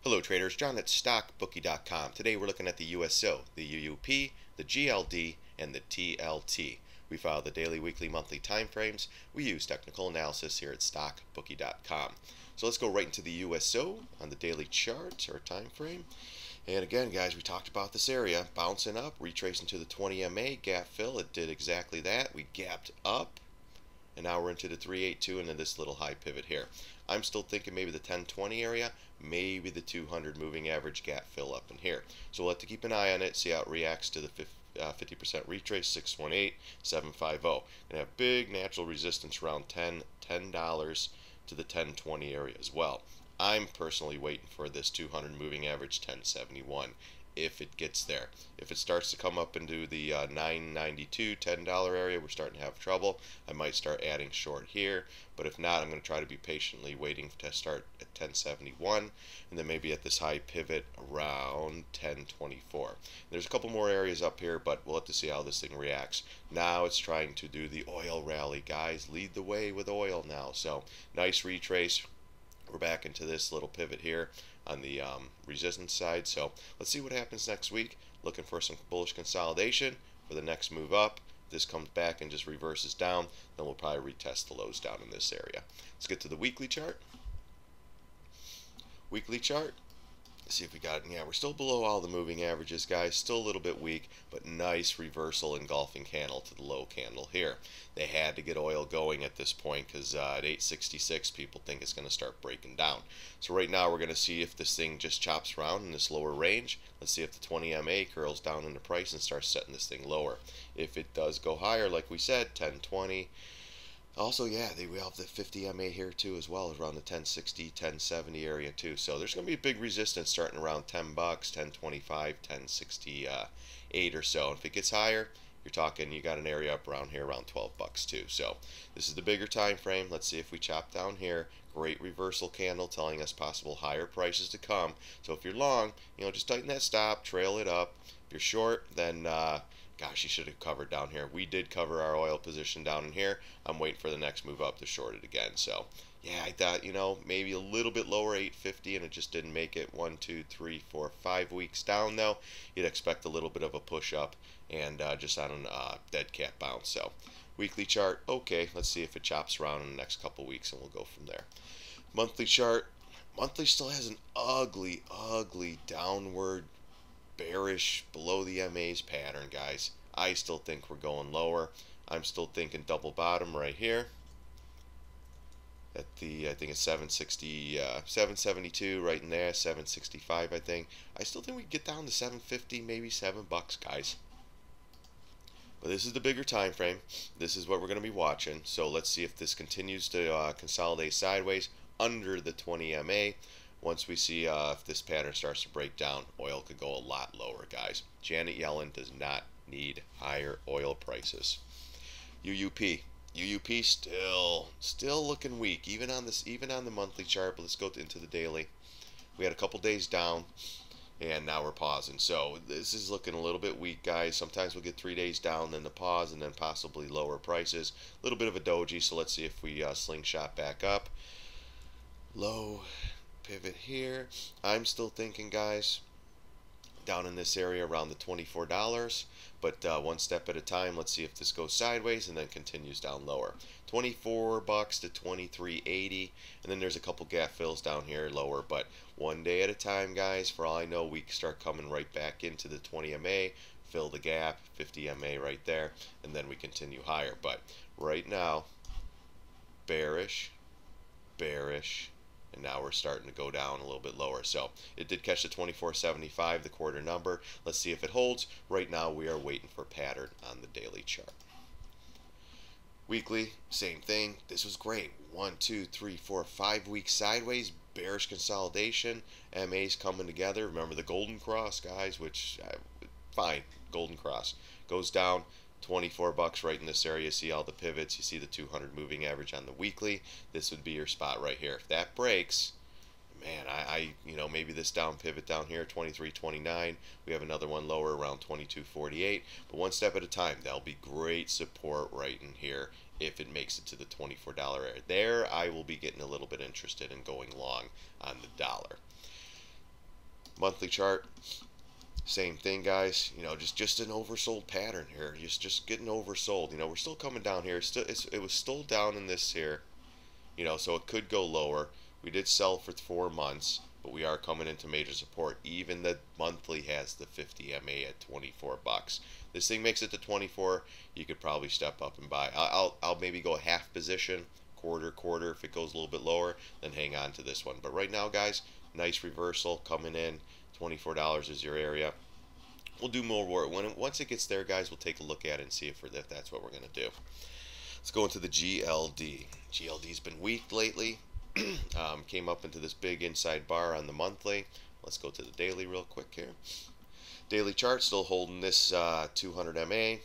Hello traders, John at StockBookie.com. Today we're looking at the USO, the UUP, the GLD, and the TLT. We follow the daily, weekly, monthly time frames. We use technical analysis here at StockBookie.com. So let's go right into the USO on the daily chart or time frame. And again, guys, we talked about this area bouncing up, retracing to the 20 MA gap fill. It did exactly that. We gapped up, and now we're into the 382 and then this little high pivot here. I'm still thinking maybe the 1020 area, maybe the 200 moving average gap fill up in here. So we'll have to keep an eye on it, see how it reacts to the 50% retrace, 618, 750. And have big natural resistance around $10 to the 1020 area as well. I'm personally waiting for this 200 moving average 1071 if it gets there. If it starts to come up into the 992 $10 area, we're starting to have trouble. I might start adding short here, but if not, I'm going to try to be patiently waiting to start at 1071 and then maybe at this high pivot around 1024. There's a couple more areas up here, but we'll have to see how this thing reacts. Now it's trying to do the oil rally, guys. Lead the way with oil now. So nice retrace. We're back into this little pivot here on the resistance side. So let's see what happens next week. Looking for some bullish consolidation for the next move up. If this comes back and just reverses down, then we'll probably retest the lows down in this area. Let's get to the weekly chart. Weekly chart. Let's see if we got, yeah, we're still below all the moving averages, guys. Still a little bit weak, but nice reversal engulfing candle to the low candle here. They had to get oil going at this point because at 866 people think it's going to start breaking down. So right now we're going to see if this thing just chops around in this lower range. Let's see if the 20 MA curls down in the price and starts setting this thing lower. If it does go higher, like we said, 1020. Also, yeah, we have the 50 MA here too as well, around the 1060, 1070 area too. So there's going to be a big resistance starting around $10, 1025, 1068 or so. If it gets higher, you're talking, you got an area up around here around $12 too. So this is the bigger time frame. Let's see if we chop down here. Great reversal candle telling us possible higher prices to come. So if you're long, just tighten that stop, trail it up. If you're short, then gosh, you should have covered down here. We did cover our oil position down in here. I'm waiting for the next move up to short it again. So yeah, I thought, maybe a little bit lower, 850, and it just didn't make it. 1, 2, 3, 4, 5 weeks down though. You'd expect a little bit of a push up and just on a dead cat bounce. So weekly chart, okay, let's see if it chops around in the next couple weeks and we'll go from there. Monthly chart, monthly still has an ugly downward bearish below the MA's pattern, guys. I still think we're going lower. I'm still thinking double bottom right here at the, I think it's 760, 772 right in there, 765 I think. I still think we can get down to 750, maybe $7, guys. But this is the bigger time frame. This is what we're going to be watching. So let's see if this continues to consolidate sideways under the 20 MA. Once we see if this pattern starts to break down, oil could go a lot lower, guys. Janet Yellen does not need higher oil prices. UUP still looking weak, even on the monthly chart. But let's go into the daily. We had a couple days down, and now we're pausing. So this is looking a little bit weak, guys. Sometimes we'll get 3 days down, then the pause, and then possibly lower prices. A little bit of a doji. So let's see if we slingshot back up. Low pivot here. I'm still thinking, guys, down in this area around the $24, but one step at a time. Let's see if this goes sideways and then continues down lower. $24 to $23.80, and then there's a couple gap fills down here lower, but one day at a time, guys. For all I know, we start coming right back into the 20 MA, fill the gap, 50 MA right there, and then we continue higher. But right now, bearish, and now we're starting to go down a little bit lower. So it did catch the 24.75, the quarter number. Let's see if it holds. Right now we are waiting for pattern on the daily chart. Weekly, same thing. This was great. 1, 2, 3, 4, 5 weeks sideways, bearish consolidation. MA's coming together. Remember the golden cross, guys, which fine, golden cross goes down. $24 right in this area. See all the pivots. You see the 200 moving average on the weekly. This would be your spot right here. If that breaks, man, maybe this down pivot down here, 23.29. We have another one lower around 22.48. But one step at a time. That'll be great support right in here if it makes it to the $24 area. There, I will be getting a little bit interested in going long on the dollar. Monthly chart, same thing, guys. You know, just an oversold pattern here. Just getting oversold. You know, we're still coming down here. It was still down in this here. You know, so it could go lower. We did sell for 4 months, but we are coming into major support. Even the monthly has the 50 MA at 24 bucks. This thing makes it to 24. You could probably step up and buy. I'll maybe go half position, quarter. If it goes a little bit lower, then hang on to this one. But right now, guys, nice reversal coming in. $24 is your area. We'll do more work. Once it gets there, guys, we'll take a look at it and see if that's what we're going to do. Let's go into the GLD. GLD's been weak lately. Came up into this big inside bar on the monthly. Let's go to the daily real quick here. Daily chart still holding this 200 MA.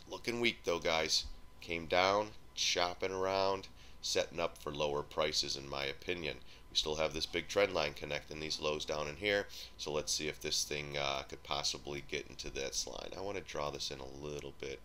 Looking weak though, guys. Came down, shopping around, setting up for lower prices in my opinion. We still have this big trend line connecting these lows down in here. So let's see if this thing could possibly get into this line. I want to draw this in a little bit.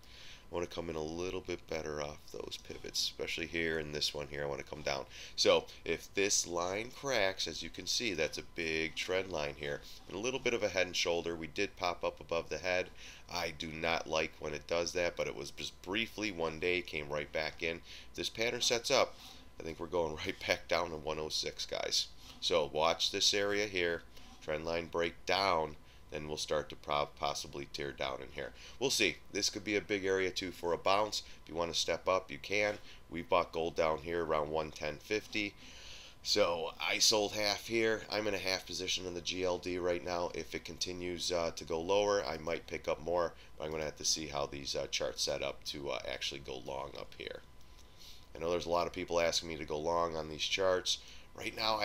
I want to come in a little bit better off those pivots, especially here and this one here. I want to come down. So if this line cracks, as you can see, that's a big trend line here. And a little bit of a head and shoulder. We did pop up above the head. I do not like when it does that, but it was just briefly one day, came right back in. If this pattern sets up, I think we're going right back down to 106, guys. So watch this area here. Trend line break down. Then we'll start to possibly tear down in here. We'll see. This could be a big area too for a bounce. If you want to step up, you can. We bought gold down here around 110.50. So I sold half here. I'm in a half position in the GLD right now. If it continues to go lower, I might pick up more. But I'm going to have to see how these charts set up to actually go long up here. I know there's a lot of people asking me to go long on these charts. Right now,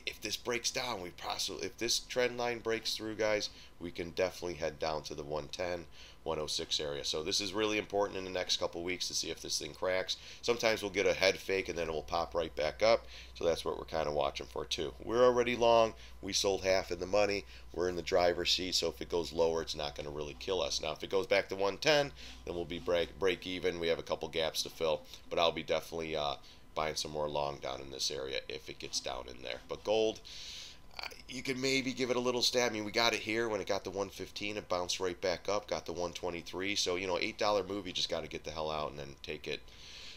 if this breaks down, if this trend line breaks through, guys, we can definitely head down to the 110, 106 area. So this is really important in the next couple weeks to see if this thing cracks. Sometimes we'll get a head fake and then it will pop right back up. So that's what we're kind of watching for too. We're already long. We sold half of the money. We're in the driver's seat. So if it goes lower, it's not going to really kill us. Now, if it goes back to 110, then we'll be break even. We have a couple gaps to fill, but I'll be definitely buying some more long down in this area if it gets down in there. But gold, you could maybe give it a little stab. I mean, we got it here when it got to 115. It bounced right back up, got to 123. So, you know, $8 move, you just got to get the hell out and then take it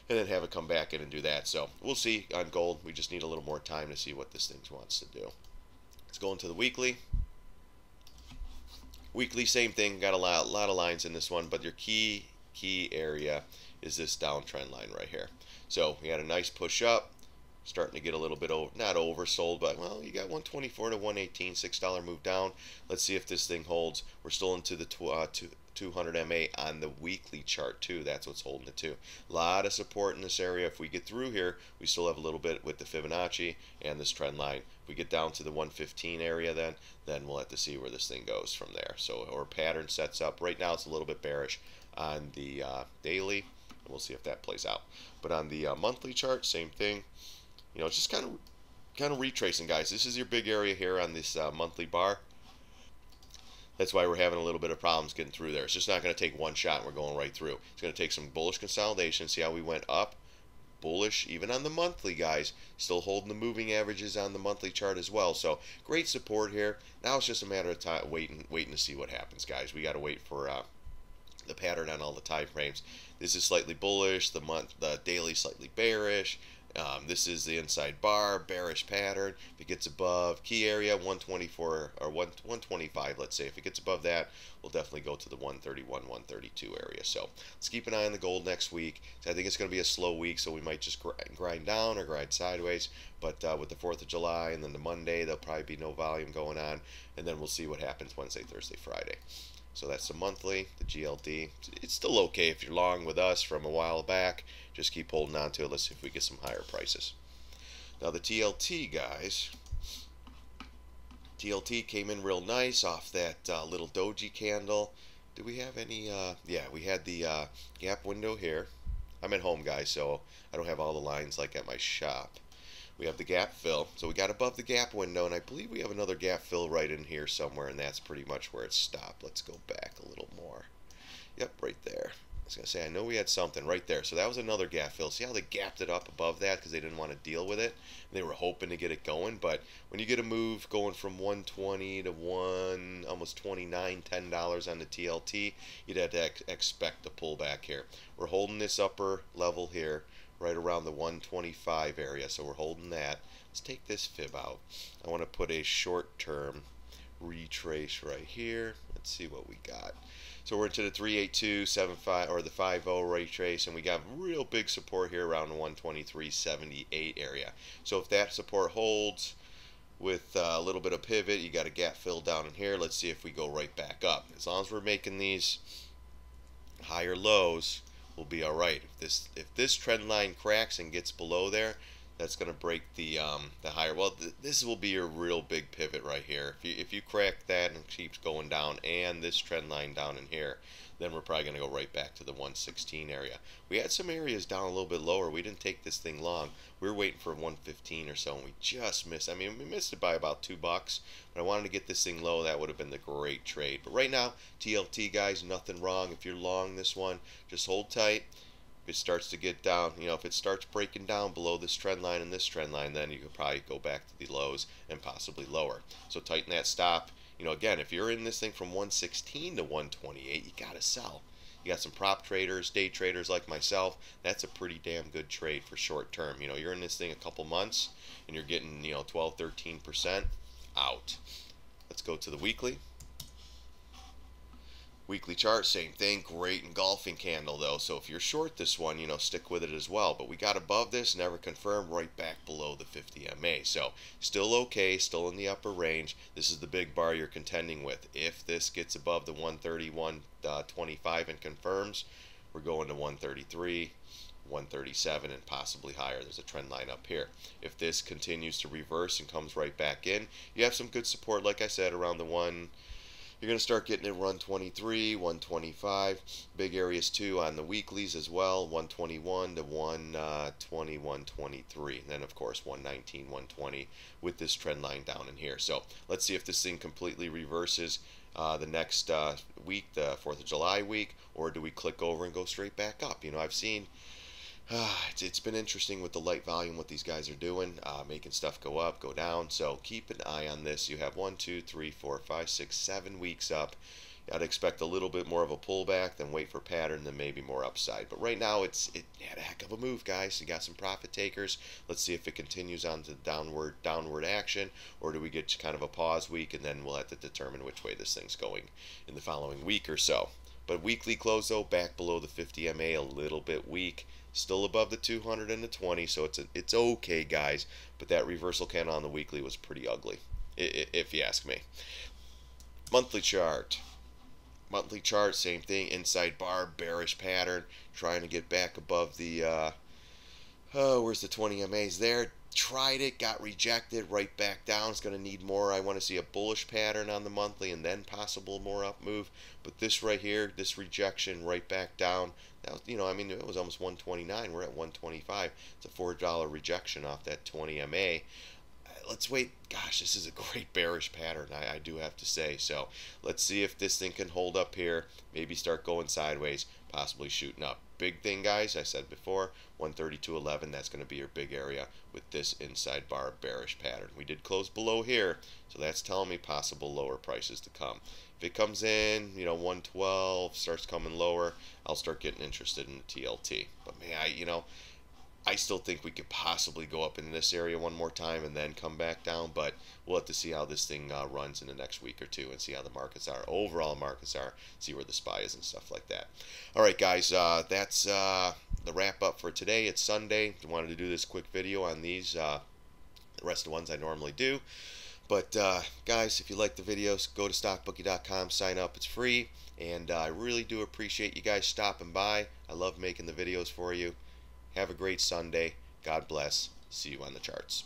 and then have it come back in and do that. So we'll see on gold. We just need a little more time to see what this thing wants to do. Let's go into the weekly. Weekly, same thing. Got a lot of lines in this one, but your key area is this downtrend line right here. So we had a nice push up, starting to get a little bit not oversold, but well, you got 124 to 118, $6 move down. Let's see if this thing holds. We're still into the 200 MA on the weekly chart too. That's what's holding it too. A lot of support in this area. If we get through here, we still have a little bit with the Fibonacci and this trend line. If we get down to the 115 area, then we'll have to see where this thing goes from there. So our pattern sets up. Right now it's a little bit bearish on the daily. We'll see if that plays out. But on the monthly chart, same thing. You know, it's just kind of retracing, guys. This is your big area here on this monthly bar. That's why we're having a little bit of problems getting through there. It's just not going to take one shot and we're going right through. It's going to take some bullish consolidation. See how we went up? Bullish, even on the monthly, guys. Still holding the moving averages on the monthly chart as well. So great support here. Now it's just a matter of time, waiting to see what happens, guys. We got to wait for the pattern on all the time frames. This is slightly bullish. The daily slightly bearish. This is the inside bar, bearish pattern. If it gets above key area 124 or 125, let's say, if it gets above that, we'll definitely go to the 131, 132 area. So let's keep an eye on the gold next week. So I think it's going to be a slow week, so we might just grind down or grind sideways. But with the 4th of July and then the Monday, there'll probably be no volume going on, and then we'll see what happens Wednesday, Thursday, Friday. So that's the monthly, the GLD. It's still okay if you're long with us from a while back. Just keep holding on to it. Let's see if we get some higher prices. Now the TLT, guys. TLT came in real nice off that little doji candle. Do we have any? Yeah, we had the gap window here. I'm at home, guys, so I don't have all the lines like at my shop. We have the gap fill. So we got above the gap window, and I believe we have another gap fill right in here somewhere, and that's pretty much where it stopped. Let's go back a little more. Yep, right there. was going to say, I know we had something right there. So that was another gap fill. See how they gapped it up above that because they didn't want to deal with it? They were hoping to get it going. But when you get a move going from 120 to almost 29, $10 on the TLT, you'd have to expect a pullback here. We're holding this upper level here right around the 125 area. So we're holding that. Let's take this fib out. I want to put a short-term retrace right here. Let's see what we got. So we're into the 38275 or the 50 retrace, and we got real big support here around the 123.78 area. So if that support holds with a little bit of pivot, you got a gap fill down in here. Let's see if we go right back up. As long as we're making these higher lows, we'll be all right. If this trend line cracks and gets below there, that's going to break the higher. Well, this will be your real big pivot right here. If you crack that and it keeps going down, and this trend line down in here, then we're probably going to go right back to the 116 area. We had some areas down a little bit lower. We didn't take this thing long. We were waiting for 115 or so, and we just missed. I mean, we missed it by about $2, but I wanted to get this thing low. That would have been the great trade. But right now, TLT guys, nothing wrong. If you're long this one, just hold tight. If it starts to get down, if it starts breaking down below this trend line and this trend line, then you could probably go back to the lows and possibly lower. So tighten that stop. Again, if you're in this thing from 116 to 128, you got to sell. You got some prop traders, day traders like myself. That's a pretty damn good trade for short term. You're in this thing a couple months and you're getting, 12, 13% out. Let's go to the weekly. Weekly chart, same thing, great engulfing candle though. So if you're short this one, stick with it as well. But we got above this, never confirmed, right back below the 50 MA. So still okay, still in the upper range. This is the big bar you're contending with. If this gets above the 131.25 and confirms, we're going to 133, 137, and possibly higher. There's a trend line up here. If this continues to reverse and comes right back in, you have some good support, like I said, around the you're going to start getting it 123, 125. Big areas too on the weeklies as well, 121 to 120, 123. And then, of course, 119, 120 with this trend line down in here. So let's see if this thing completely reverses the next week, the 4th of July week, or do we click over and go straight back up? I've seen it's been interesting with the light volume, what these guys are doing, making stuff go up, go down. So keep an eye on this. You have 1, 2, 3, 4, 5, 6, 7 weeks up. I'd expect a little bit more of a pullback, then wait for pattern, then maybe more upside. But right now, it had a heck of a move, guys. You got some profit takers. Let's see if it continues on to downward action, or do we get kind of a pause week, and then we'll have to determine which way this thing's going in the following week or so. But weekly close though, back below the 50 MA, a little bit weak. Still above the 200 and the 20, so it's okay, guys. But that reversal candle on the weekly was pretty ugly, if you ask me. Monthly chart. Monthly chart, same thing. Inside bar, bearish pattern, trying to get back above the where's the 20 MAs there? Tried it, got rejected, right back down. It's going to need more. I want to see a bullish pattern on the monthly and then possible more up move. But this right here, this rejection right back down, that was, it was almost 129. We're at 125. It's a $4 rejection off that 20 MA. Let's wait. Gosh, this is a great bearish pattern, I do have to say. So let's see if this thing can hold up here, maybe start going sideways, possibly shooting up. Big thing, guys, I said before, 132.11, that's going to be your big area with this inside bar bearish pattern. We did close below here, so that's telling me possible lower prices to come. If it comes in, 112, starts coming lower, I'll start getting interested in the TLT. But man, I still think we could possibly go up in this area one more time and then come back down, but we'll have to see how this thing runs in the next week or two and see how the markets are, overall markets are, see where the SPY is and stuff like that. All right, guys, that's the wrap up for today. It's Sunday. I wanted to do this quick video on these, the rest of the ones I normally do. But guys, if you like the videos, go to StockBookie.com, sign up. It's free, and I really do appreciate you guys stopping by. I love making the videos for you. Have a great Sunday. God bless. See you on the charts.